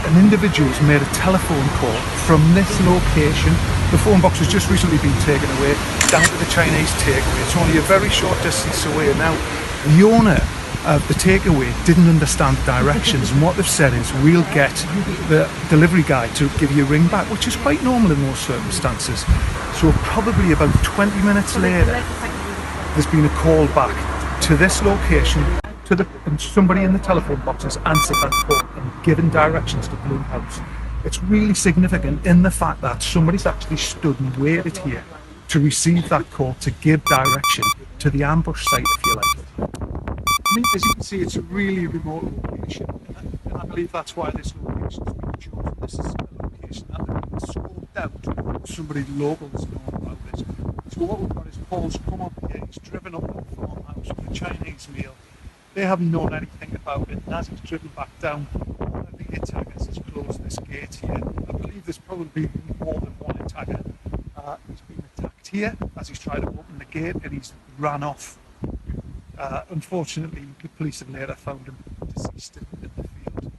an individual's made a telephone call from this location. The phone box has just recently been taken away down to the Chinese takeaway. It's only a very short distance away. Now, the owner of the takeaway didn't understand directions, and what they've said is, we'll get the delivery guy to give you a ring back, which is quite normal in those circumstances. So probably about 20 minutes later, there's been a call back to this location, and somebody in the telephone box has answered that call and given directions to Blue House. It's really significant in the fact that somebody's actually stood and waited here to receive that call to give direction to the ambush site, if you like. I mean, as you can see, it's a really remote location, and I believe that's why this location has been chosen. This is a location that has been scoped out. Somebody local has known about this. So what we've got is Paul's come up here, he's driven up to the farmhouse with a Chinese meal. They haven't known anything about it, and as he's driven back down, one of the attackers has closed this gate here. I believe there's probably more than one attacker. He's been attacked here as he's tried to open the gate, and he's ran off. Unfortunately, the police have later found him deceased in the field.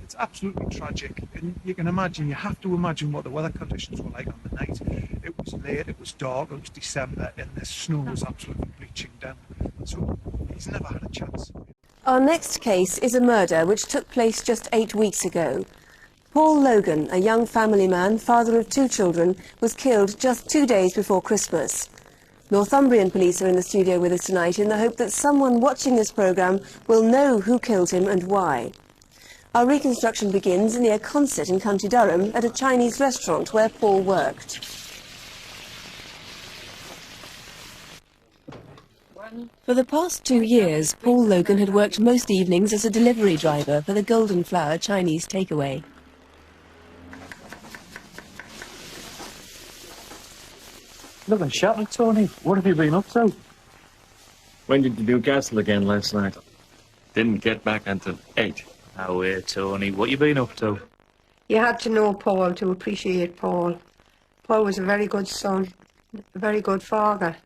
It's absolutely tragic, and you can imagine, you have to imagine what the weather conditions were like on the night. It was late, it was dark, it was December, and the snow was absolutely bleaching down. So he's never had a chance. Our next case is a murder which took place just 8 weeks ago. Paul Logan, a young family man, father of 2 children, was killed just 2 days before Christmas. Northumbrian police are in the studio with us tonight in the hope that someone watching this programme will know who killed him and why. Our reconstruction begins near Concert in County Durham at a Chinese restaurant where Paul worked. For the past 2 years, Paul Logan had worked most evenings as a delivery driver for the Golden Flower Chinese takeaway. Look, I'm shouting, Tony. What have you been up to? When did you do Castle again last night? Didn't get back until 8. Now wait, Tony. What you been up to? You had to know Paul to appreciate Paul. Paul was a very good son, a very good father.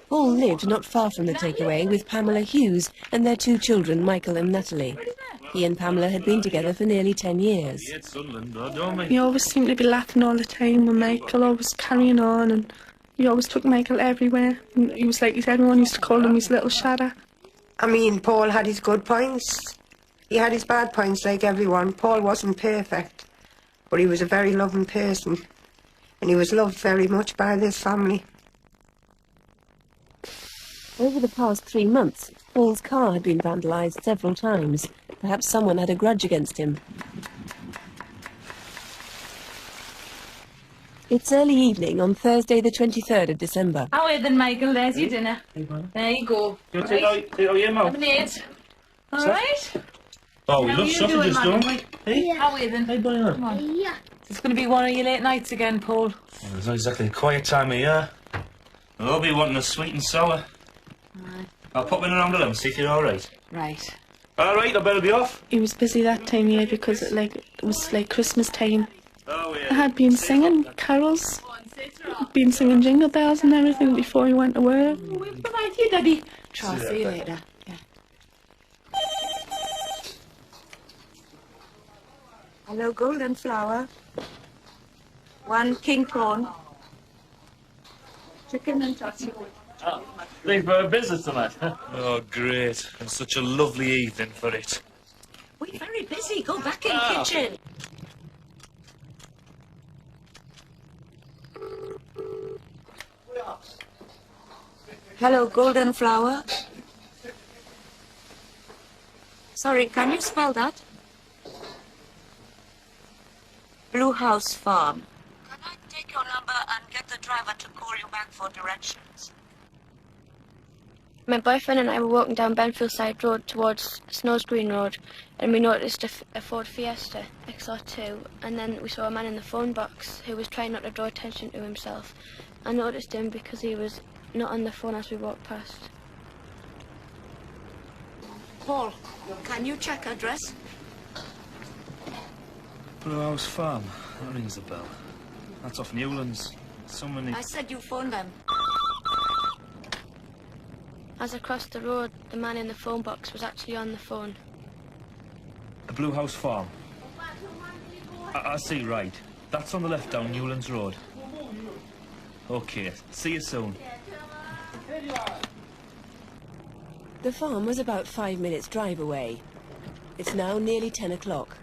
Paul lived not far from the takeaway with Pamela Hughes and their 2 children, Michael and Natalie. He and Pamela had been together for nearly 10 years. He always seemed to be laughing all the time with Michael, always carrying on, and he always took Michael everywhere. And he was like everyone used to call him his little shadow. I mean, Paul had his good points. He had his bad points like everyone. Paul wasn't perfect, but he was a very loving person, and he was loved very much by this family. Over the past 3 months, Paul's car had been vandalised several times. Perhaps someone had a grudge against him. It's early evening on Thursday the 23rd of December. How are you then, Michael? There's your dinner. There you go. You'll take out your mouth. Lemonade. All right? Oh, we love sausages, don't we? Hey? How are you then? Hey, Diana. Come on. Yeah. It's going to be one of your late nights again, Paul. Well, it's not exactly a quiet time of year. I'll be wanting a sweet and sour. Right. I'll pop in around 11, see if you're alright. Right. Alright, I better be off. He was busy that time of year because it was like Christmas time. Oh, yeah. I had been singing carols, been singing jingle bells and everything before he went to work. Good night, you, Daddy. Try, see you later. Yeah. Hello, Golden Flower. 1 king prawn. Chicken and chutney. Thanks for a visit tonight. Oh, great. And such a lovely evening for it. We're very busy. Go back in the kitchen. Hello, Golden Flower. Sorry, can you spell that? Blue House Farm. Can I take your number and get the driver to call you back for directions? My boyfriend and I were walking down Benfield Side Road towards Snows Green Road, and we noticed a Ford Fiesta XR2, and then we saw a man in the phone box who was trying not to draw attention to himself. I noticed him because he was not on the phone as we walked past. Paul, can you check address? Blue House Farm. That rings a bell. That's off Newlands. Someone... I said you phoned them. As I crossed the road, the man in the phone box was actually on the phone. The Blue House Farm. I see, right. That's on the left down Newlands Road. OK, see you soon. The farm was about 5 minutes' drive away. It's now nearly 10 o'clock.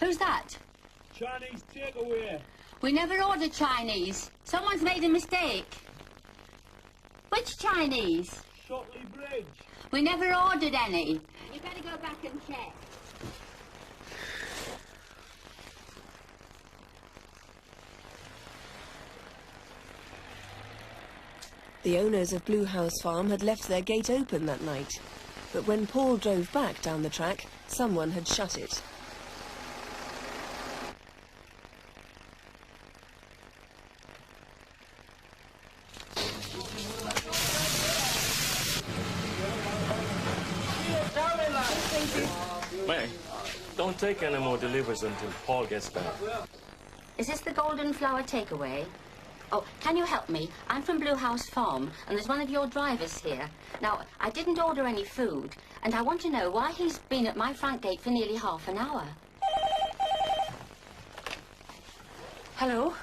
Who's that? Chinese takeaway. We never ordered Chinese. Someone's made a mistake. Which Chinese? Shotley Bridge. We never ordered any. You better go back and check. The owners of Blue House Farm had left their gate open that night. But when Paul drove back down the track, someone had shut it. May, don't take any more deliveries until Paul gets back. Is this the Golden Flower takeaway? Oh, can you help me? I'm from Blue House Farm, and there's one of your drivers here. Now, I didn't order any food, and I want to know why he's been at my front gate for nearly half an hour. Hello?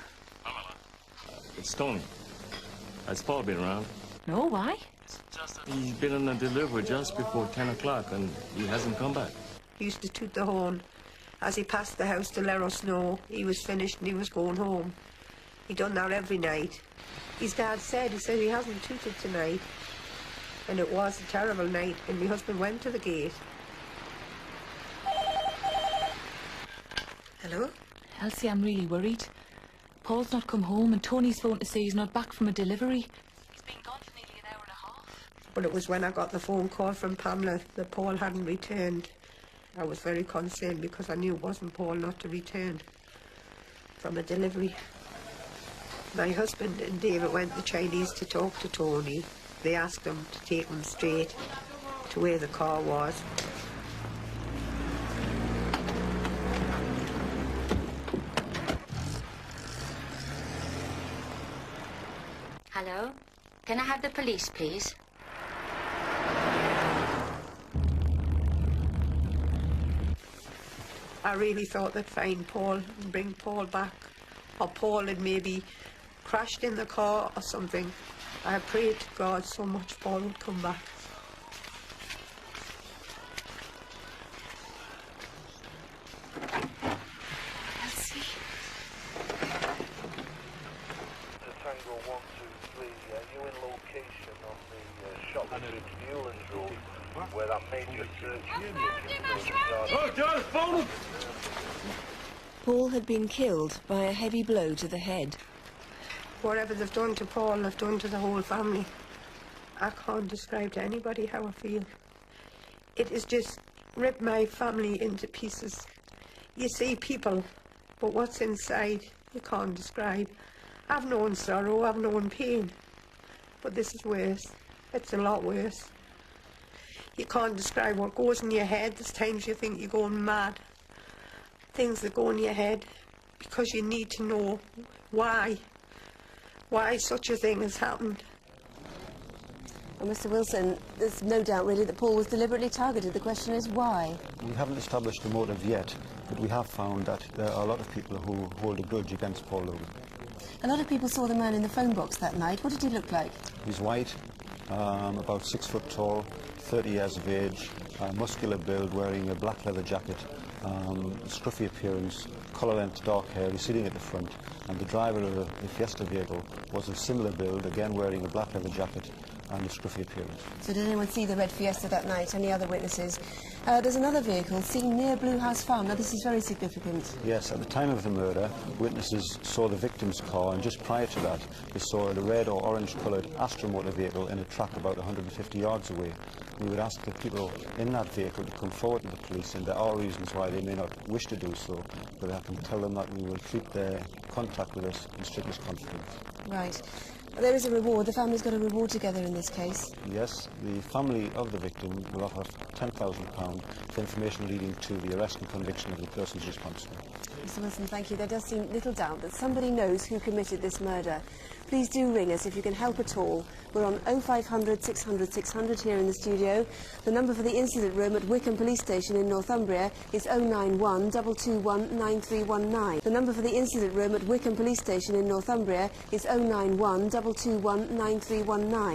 It's Tony. Has Paul been around? No, why? He's been on a delivery just before 10 o'clock and he hasn't come back. He used to toot the horn as he passed the house to let us know he was finished and he was going home. He done that every night. His dad said, he hasn't tooted tonight. And it was a terrible night, and my husband went to the gate. Hello? Elsie, I'm really worried. Paul's not come home and Tony's phoned to say he's not back from a delivery. He's been gone for nearly an hour and a half. But it was when I got the phone call from Pamela that Paul hadn't returned. I was very concerned because I knew it wasn't Paul not to return from a delivery. My husband and David went to Chinese to talk to Tony. They asked him to take them straight to where the car was. Hello? Can I have the police, please? I really thought they'd find Paul and bring Paul back. Or Paul had maybe crashed in the car or something. I prayed to God so much Paul would come back. Elsie? Tango 123, you in location on the Shotley Bridge Newlands Road, where that major search Paul had been killed by a heavy blow to the head. Whatever they've done to Paul, they've done to the whole family. I can't describe to anybody how I feel. It has just ripped my family into pieces. You see people, but what's inside you can't describe. I've known sorrow, I've known pain, but this is worse. It's a lot worse. You can't describe what goes in your head. There's times you think you're going mad. Things that go in your head because you need to know why such a thing has happened. Well, Mr. Wilson, there's no doubt really that Paul was deliberately targeted. The question is why? We haven't established a motive yet, but we have found that there are a lot of people who hold a grudge against Paul Logan. A lot of people saw the man in the phone box that night. What did he look like? He's white, about 6 foot tall, 30 years of age, muscular build, wearing a black leather jacket, scruffy appearance, colour-length dark hair. He's sitting at the front, and the driver of the Fiesta vehicle was of similar build, again wearing a black leather jacket, and the scruffy appearance. So did anyone see the red Fiesta that night? Any other witnesses? There's another vehicle seen near Blue House Farm. Now this is very significant. Yes, at the time of the murder, witnesses saw the victim's car, and just prior to that, they saw a red or orange-coloured Astra motor vehicle in a track about 150 yards away. We would ask the people in that vehicle to come forward to the police, and there are reasons why they may not wish to do so, but I can tell them that we will treat their contact with us in strictest confidence. Right. There is a reward. The family's got a reward together in this case. Yes, the family of the victim will offer £10,000 for information leading to the arrest and conviction of the persons responsible. Mr Wilson, thank you. There does seem little doubt that somebody knows who committed this murder. Please do ring us if you can help at all. We're on 0500 600 600 here in the studio. The number for the incident room at Wickham Police Station in Northumbria is 091 221 9319. The number for the incident room at Wickham Police Station in Northumbria is 091 221 9319.